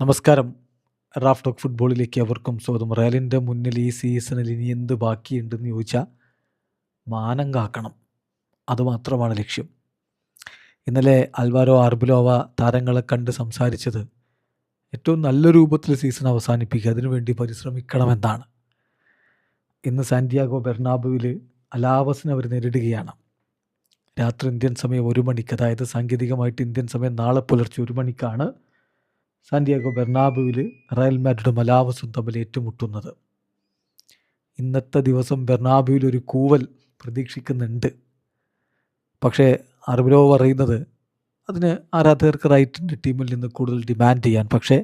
നമസ്കാരം. Raf talk ഫുട്ബോളിലേക്ക് അവർക്കും സ്വാഗതം. റയലിൻ്റെ മുന്നിൽ ഈ സീസണിൽ ഇനി എന്ത് ബാക്കിയുണ്ടെന്ന് ചോദിച്ചാൽ മാനം കാക്കണം, അതുമാത്രമാണ് ലക്ഷ്യം. ഇന്നലെ അൽവാരോ ആർബിലോവ താരങ്ങളെ കണ്ട് സംസാരിച്ചത് ഏറ്റവും നല്ല രൂപത്തിൽ സീസൺ അവസാനിപ്പിക്കുക, അതിനുവേണ്ടി പരിശ്രമിക്കണമെന്നാണ്. ഇന്ന് സാന്റിയാഗോ ബെർണാബുവിൽ അലാവസിനെ അവർ നേരിടുകയാണ്. രാത്രി ഇന്ത്യൻ സമയം 1 മണിക്ക്, അതായത് സാങ്കേതികമായിട്ട് ഇന്ത്യൻ സമയം നാളെ പുലർച്ചെ 1 മണിക്കാണ് സാന്റിയാഗോ ബെർണാബുവിൽ റയൽ മാഡ്രിഡും അലാവസും തമ്മിൽ ഏറ്റുമുട്ടുന്നത്. ഇന്നത്തെ ദിവസം ബെർണാബുവിൽ ഒരു കൂവൽ പ്രതീക്ഷിക്കുന്നുണ്ട്. പക്ഷേ ആർബിലോ പറയുന്നത് അതിന് ആരാധകർക്ക് റൈറ്റുണ്ട് ടീമിൽ നിന്ന് കൂടുതൽ ഡിമാൻഡ് ചെയ്യാൻ. പക്ഷേ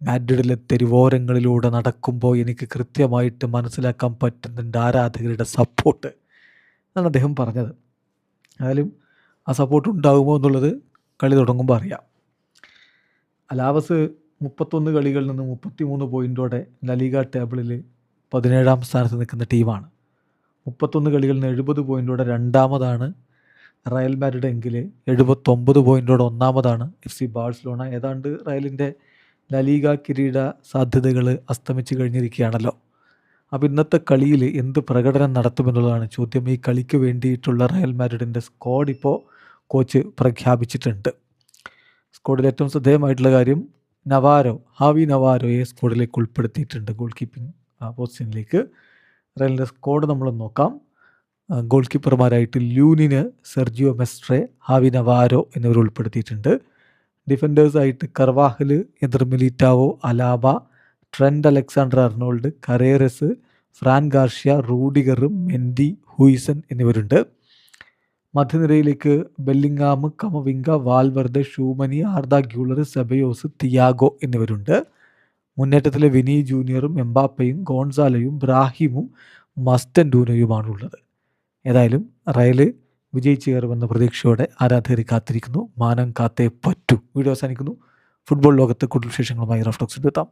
മാഡ്രിഡിലെ തെരുവോരങ്ങളിലൂടെ നടക്കുമ്പോൾ എനിക്ക് കൃത്യമായിട്ട് മനസ്സിലാക്കാൻ പറ്റുന്നുണ്ട് ആരാധകരുടെ സപ്പോർട്ട് എന്നാണ് അദ്ദേഹം പറഞ്ഞത്. ആയാലും ആ സപ്പോർട്ട് ഉണ്ടാകുമോ എന്നുള്ളത് കളി തുടങ്ങുമ്പോൾ അറിയാം. അലാവസ് 31 കളികളിൽ നിന്ന് 33 പോയിൻറ്റോടെ ലലീഗ ടേബിളിൽ 17ാം സ്ഥാനത്ത് നിൽക്കുന്ന ടീമാണ്. 31 കളികളിൽ നിന്ന് 70 പോയിൻറ്റോടെ രണ്ടാമതാണ് റയൽ മാഡ്രിഡ് എങ്കിൽ 79 പോയിൻറ്റോടെ ഒന്നാമതാണ് FC ബാഴ്സലോണ. ഏതാണ്ട് റയലിൻ്റെ ലലീഗ കിരീട സാധ്യതകൾ അസ്തമിച്ച് കഴിഞ്ഞിരിക്കുകയാണല്ലോ. അപ്പോൾ ഇന്നത്തെ കളിയിൽ എന്ത് പ്രകടനം നടത്തുമെന്നുള്ളതാണ് ചോദ്യം. ഈ കളിക്ക് വേണ്ടിയിട്ടുള്ള റയൽ മാഡ്രിഡിൻ്റെ സ്ക്വാഡ് ഇപ്പോൾ കോച്ച് പ്രഖ്യാപിച്ചിട്ടുണ്ട്. സ്ക്വാഡിൽ ഏറ്റവും ശ്രദ്ധേയമായിട്ടുള്ള കാര്യം ഹാവി നവാരോയെ സ്ക്വാഡിലേക്ക് ഉൾപ്പെടുത്തിയിട്ടുണ്ട് ഗോൾ കീപ്പിംഗ് പൊസിഷനിലേക്ക്. റയലിൻ്റെ സ്ക്വാഡ് നമ്മൾ നോക്കാം. ഗോൾ കീപ്പർമാരായിട്ട് ലൂനിന്, സെർജിയോ മെസ്ട്രെ, ഹാവി നവാരോ എന്നിവർ ഉൾപ്പെടുത്തിയിട്ടുണ്ട്. ഡിഫൻഡേഴ്സായിട്ട് Carvajal, Eder Militao, Alaba, Trent Alexander Arnold, Carreras, Fran Garcia, Rudiger, Mendy, Huijsen എന്നിവരുണ്ട്. മധ്യനിരയിലേക്ക് Bellingham, Camavinga, Valverde, Tchouameni, Arda Guler, Ceballos, Thiago എന്നിവരുണ്ട്. മുന്നേറ്റത്തിലെ വിനി ജൂനിയറും എംബാപ്പയും ഗോൺസാലയും ബ്രാഹിമും മസ്റ്റൻഡൂനയുമാണുള്ളത്. ഏതായാലും റയൽ വിജയിച്ചു കയറുമെന്ന പ്രതീക്ഷയോടെ ആരാധകരെ കാത്തിരിക്കുന്നു. മാനം കാത്തേ പറ്റൂ. വീഡിയോ അവസാനിക്കുന്നു. ഫുട്ബോൾ ലോകത്തെ കൂടുതൽ വിശേഷങ്ങളുമായി റാഫ് ടോക്സിൽ എത്താം.